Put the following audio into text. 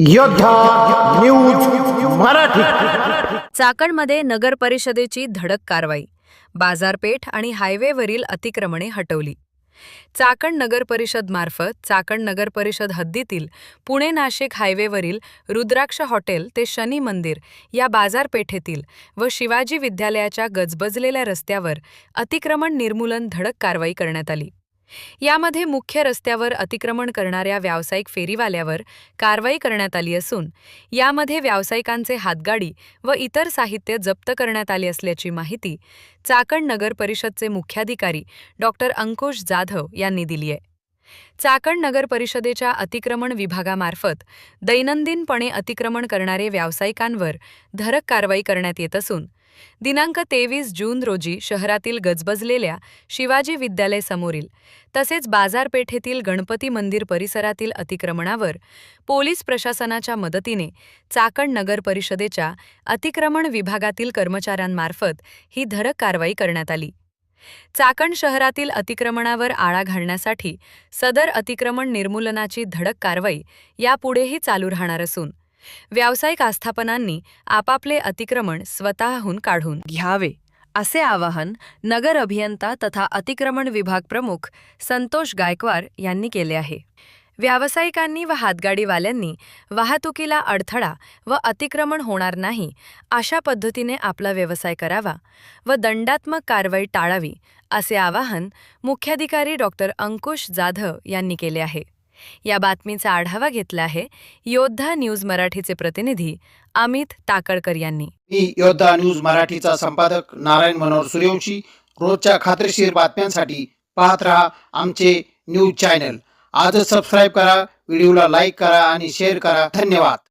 योद्धा न्यूज मराठी। चाकणमध्ये नगर परिषदेची धडक कारवाई, बाजारपेठ आणि हायवेवरील अतिक्रमणे हटवली। चाकण नगर परिषद मार्फत चाकण नगर परिषद हद्दीतील पुणे नाशिक हायवेवरील रुद्राक्ष हॉटेल ते शनी मंदिर या बाजारपेठेतील व शिवाजी विद्यालयाच्या गजबजलेल्या रस्त्यावर अतिक्रमण निर्मूलन धडक कारवाई करण्यात आली। यामध्ये मुख्य रस्त्यावर अतिक्रमण करणाऱ्या व्यावसायिक फेरीवाल्यावर कारवाई करण्यात आली असून यामध्ये व्यावसायिकांचे हातगाडी व इतर साहित्य जप्त करण्यात आले असल्याची माहिती चाकण नगर परिषदचे मुख्याधिकारी डॉक्टर अंकुश जाधव यांनी दिली आहे। चाकण नगर परिषदेच्या अतिक्रमण विभागामार्फत दैनंदिनपणे अतिक्रमण करणारे व्यावसायिकांवर धडक कारवाई करण्यात येत असून दिनांक 23 जून रोजी शहरातील गजबजलेल्या शिवाजी विद्यालय समोरील तसेच बाजारपेठेतील गणपती मंदिर परिसरातील अतिक्रमणावर पोलीस प्रशासनाच्या मदतीने चाकण नगर परिषदेच्या अतिक्रमण विभागातील कर्मचाऱ्यांमार्फत ही धडक कारवाई करण्यात आली। चाकण शहरातील अतिक्रमणावर आळा घालण्यासाठी सदर अतिक्रमण निर्मूलनाची धडक कारवाई यापुढेही चालू राहणार असून व्यावसायिक आस्थापनांनी आपापले अतिक्रमण स्वतःहून काढून घ्यावे असे आवाहन नगर अभियंता तथा अतिक्रमण विभाग प्रमुख संतोष गायकवाड यांनी केले आहे। व्यावसायिकांनी व हातगाडीवाल्यांनी वाहतुकीला अडथळा व अतिक्रमण होणार नाही अशा पद्धतीने आपला व्यवसाय करावा व दंडात्मक कारवाई टाळावी असे आवाहन मुख्याधिकारी डॉक्टर अंकुश जाधव यांनी केले आहे। या बातमीचा आढावा घेतला आहे योद्धा न्यूज मराठीचे प्रतिनिधी अमित टाकळकर यांनी। मी योद्धा न्यूज मराठीचा संपादक नारायण मनोहर सूर्यवंशी। रोजच्या खात्रीशीर बातम्यांसाठी पाहत रहा आमचे न्यूज चॅनल। आजच सबस्क्राइब करा, व्हिडिओला लाईक करा आणि शेअर करा। धन्यवाद।